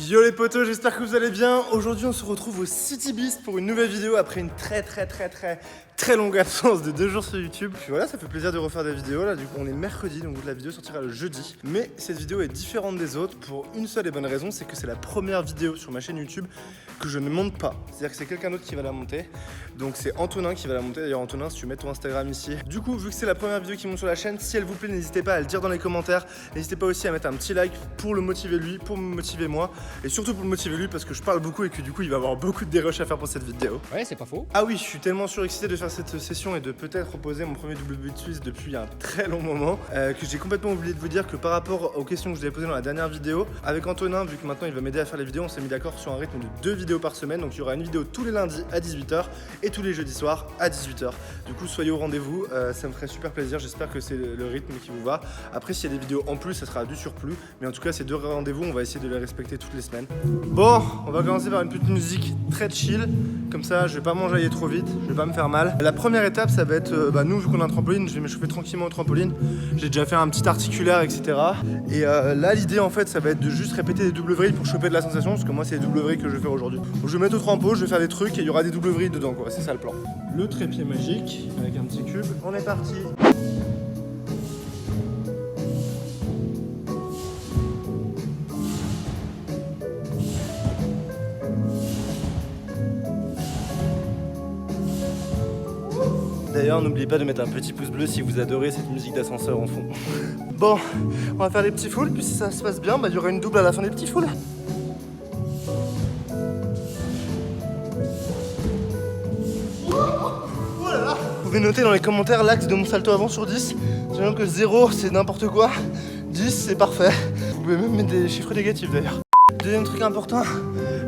Yo les potos, j'espère que vous allez bien. Aujourd'hui on se retrouve au City Beast pour une nouvelle vidéo après une très longue absence de 2 jours sur YouTube. Puis voilà, ça fait plaisir de refaire des vidéos. Là du coup on est mercredi, donc la vidéo sortira le jeudi. Mais cette vidéo est différente des autres pour une seule et bonne raison, c'est que c'est la première vidéo sur ma chaîne YouTube que je ne monte pas. C'est-à-dire que c'est quelqu'un d'autre qui va la monter. Donc c'est Antonin qui va la monter. D'ailleurs Antonin, si tu mets ton Instagram ici. Du coup, vu que c'est la première vidéo qui monte sur la chaîne, si elle vous plaît, n'hésitez pas à le dire dans les commentaires. N'hésitez pas aussi à mettre un petit like pour le motiver lui, pour me motiver moi. Et surtout pour le motiver lui parce que je parle beaucoup et que du coup il va avoir beaucoup de dérush à faire pour cette vidéo. Ouais, c'est pas faux. Ah oui, je suis tellement surexcité de faire cette session et de peut-être reposer mon premier WB Suisse depuis un très long moment que j'ai complètement oublié de vous dire que par rapport aux questions que je vous avais posées dans la dernière vidéo, avec Antonin, vu que maintenant il va m'aider à faire les vidéos, on s'est mis d'accord sur un rythme de 2 vidéos par semaine. Donc il y aura une vidéo tous les lundis à 18h et tous les jeudis soirs à 18h. Du coup, soyez au rendez-vous, ça me ferait super plaisir. J'espère que c'est le rythme qui vous va. Après, s'il y a des vidéos en plus, ça sera du surplus. Mais en tout cas, ces 2 rendez-vous, on va essayer de les respecter toutes les semaines. Bon, on va commencer par une petite musique très chill. Comme ça, je vais pas m'enjailler trop vite, je vais pas me faire mal. La première étape, ça va être, nous, vu qu'on a un trampoline, je vais m'échauffer tranquillement au trampoline. J'ai déjà fait un petit articulaire, etc. Et là, l'idée, en fait, ça va être de juste répéter des double vrilles pour choper de la sensation. Parce que moi, c'est les double vrilles que je vais faire aujourd'hui. Donc, je vais mettre au trampo, je vais faire des trucs et il y aura des double vrilles dedans, quoi. C'est ça le plan. Le trépied magique avec un petit cube. On est parti. D'ailleurs, n'oubliez pas de mettre un petit pouce bleu si vous adorez cette musique d'ascenseur en fond. Bon, on va faire les petits foules, puis si ça se passe bien, il y aura une double à la fin des petits foules. Oh là là. Vous pouvez noter dans les commentaires l'axe de mon salto avant sur 10. Sachant que 0 c'est n'importe quoi, 10 c'est parfait. Vous pouvez même mettre des chiffres négatifs d'ailleurs. Deuxième truc important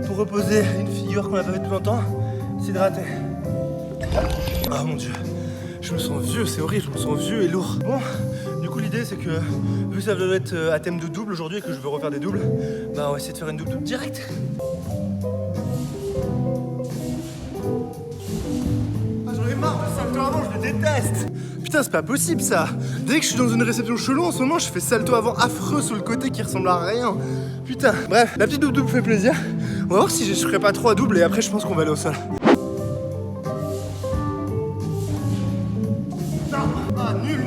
pour reposer une figure qu'on n'a pas fait depuis longtemps, s'hydrater. Oh mon dieu, je me sens vieux, c'est horrible, je me sens vieux et lourd. Bon, du coup l'idée c'est que, vu que ça va être à thème de double aujourd'hui et que je veux refaire des doubles, on va essayer de faire une double directe. Ah, j'en ai marre de salto avant, je le déteste. Putain, c'est pas possible ça. Dès que je suis dans une réception chelou en ce moment, je fais salto avant affreux sur le côté qui ressemble à rien. Putain, bref, la petite double fait plaisir. On va voir si je ferai pas 3 doubles et après je pense qu'on va aller au sol. Ah, nul.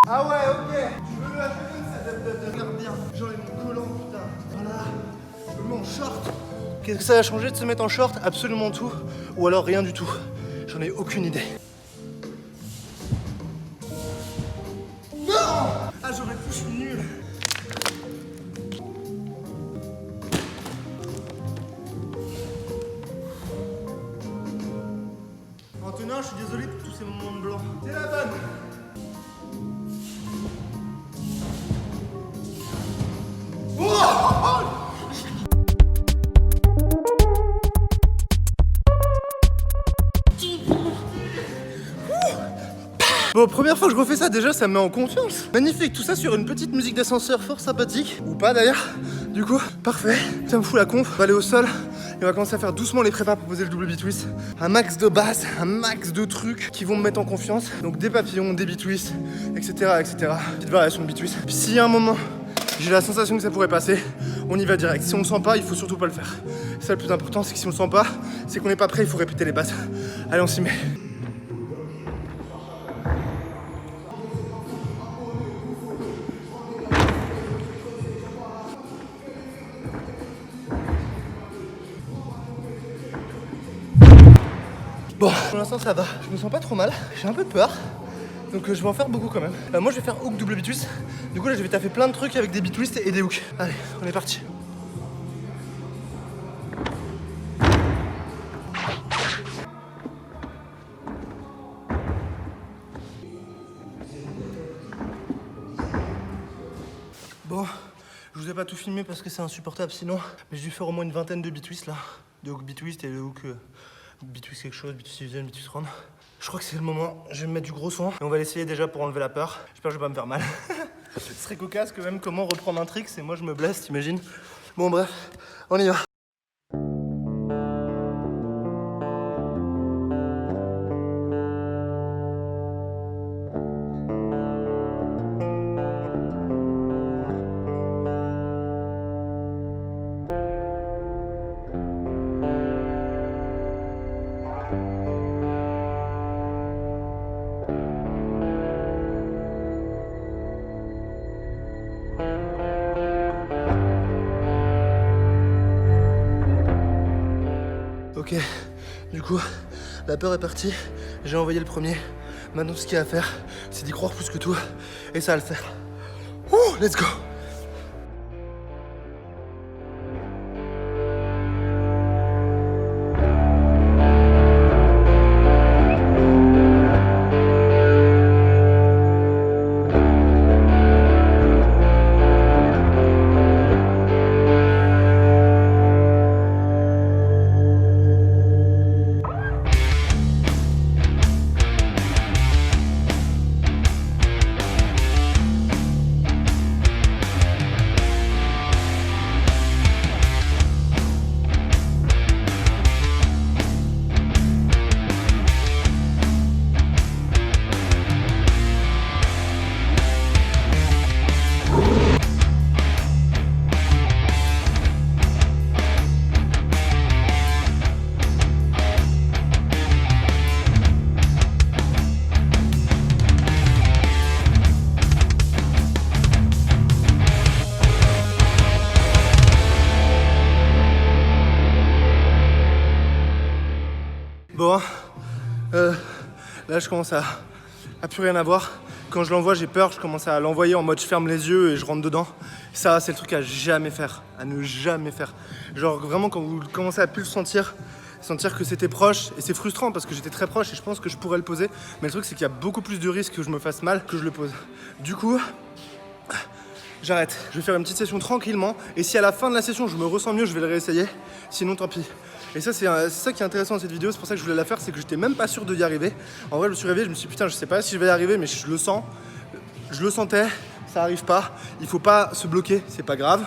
Ah ouais, ok. Je veux la tenue, ça regarde bien. J'enlève mon collant, putain. Voilà. Je me mets en short. Qu'est-ce que ça a changé de se mettre en short? Absolument tout. Ou alors rien du tout. J'en ai aucune idée. Non! Ah, j'aurais pu, je suis nul. Antonin, je suis désolé pour tous ces moments de blanc. C'est la bonne. Bon, première fois que je refais ça, déjà ça me met en confiance. Magnifique, tout ça sur une petite musique d'ascenseur fort sympathique. Ou pas d'ailleurs. Du coup, parfait. Ça me fout la conf. On va aller au sol et on va commencer à faire doucement les prépas pour poser le double B-twist. Un max de base, un max de trucs qui vont me mettre en confiance. Donc des papillons, des B-twists, etc. Petite variation de B-twist. Puis s'il y a un moment, j'ai la sensation que ça pourrait passer, on y va direct. Si on le sent pas, il faut surtout pas le faire. Ça le plus important, c'est que si on le sent pas, c'est qu'on n'est pas prêt, il faut répéter les bases. Allez, on s'y met. Bon, pour l'instant ça va, je me sens pas trop mal, j'ai un peu de peur, donc je vais en faire beaucoup quand même. Moi je vais faire hook double B-twist, du coup là je vais taffer plein de trucs avec des B-twists et des hooks. Allez, on est parti. Bon, je vous ai pas tout filmé parce que c'est insupportable sinon, mais j'ai dû faire au moins une vingtaine de B-twists là, de hook B-twist et de hook B-twist quelque chose, B-twist division, B-twist round. Je crois que c'est le moment, je vais me mettre du gros son et on va l'essayer déjà pour enlever la peur. J'espère que je vais pas me faire mal. Ce serait cocasse que même comment reprendre un trick, c'est moi je me blesse, t'imagines? Bon bref, on y va. Ok, du coup, la peur est partie. J'ai envoyé le premier. Maintenant, ce qu'il y a à faire, c'est d'y croire plus que tout. Et ça va le faire. Ouh, let's go! Bon, là je commence à plus rien avoir. Quand je l'envoie, j'ai peur, je commence à l'envoyer en mode je ferme les yeux et je rentre dedans. Ça, c'est le truc à jamais faire, à ne jamais faire. Genre vraiment quand vous commencez à plus le sentir que c'était proche, et c'est frustrant parce que j'étais très proche et je pense que je pourrais le poser. Mais le truc c'est qu'il y a beaucoup plus de risques que je me fasse mal que je le pose. Du coup, j'arrête. Je vais faire une petite session tranquillement et si à la fin de la session je me ressens mieux, je vais le réessayer. Sinon tant pis. Et ça c'est ça qui est intéressant dans cette vidéo, c'est pour ça que je voulais la faire, c'est que j'étais même pas sûr de y arriver. En vrai je me suis réveillé, je me suis dit putain je sais pas si je vais y arriver mais je le sens. Je le sentais, ça arrive pas. Il faut pas se bloquer, c'est pas grave.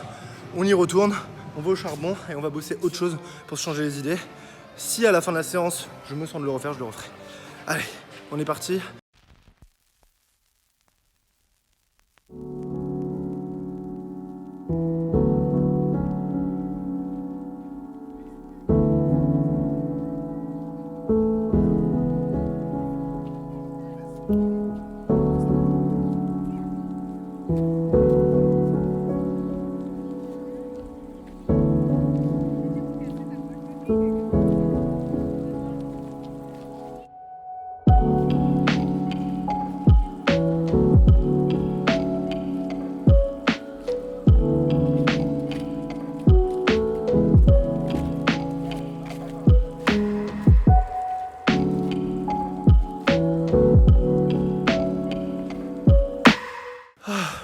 On y retourne, on va au charbon et on va bosser autre chose pour se changer les idées. Si à la fin de la séance je me sens de le refaire, je le referai. Allez, on est parti.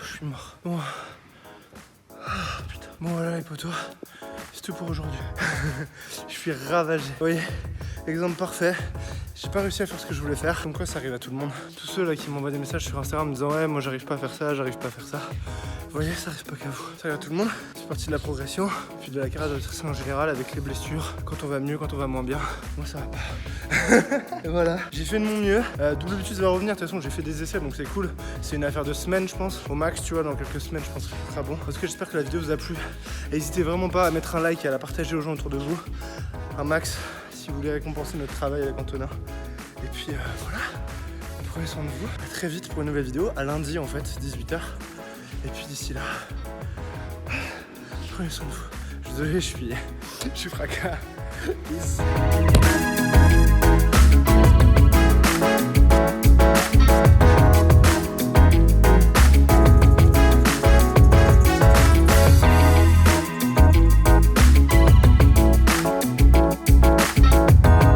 Je suis mort. Bon. Putain. Bon voilà les potos, c'est tout pour aujourd'hui. Je suis ravagé. Vous voyez, exemple parfait. J'ai pas réussi à faire ce que je voulais faire. Comme quoi ça arrive à tout le monde. Tous ceux là qui m'envoient des messages sur Instagram me disant ouais moi j'arrive pas à faire ça, j'arrive pas à faire ça. Vous voyez, ça arrive pas qu'à vous. Ça arrive à tout le monde. C'est partie de la progression. Puis de la caractérisation en général avec les blessures. Quand on va mieux, quand on va moins bien. Moi ça va pas. Et voilà. J'ai fait de mon mieux. Double Butsuisse va revenir. De toute façon j'ai fait des essais donc c'est cool. C'est une affaire de semaines je pense. Au max tu vois dans quelques semaines je pense que ce sera bon. Parce que j'espère que la vidéo vous a plu. Et n'hésitez vraiment pas à mettre un like et à la partager aux gens autour de vous. Un max si vous voulez récompenser notre travail avec Antonin. Et puis voilà. Prenez soin de vous. À très vite pour une nouvelle vidéo. À lundi en fait, 18h. Et puis d'ici là, prenez soin de vous. Je suis désolé, je suis fracas. Peace.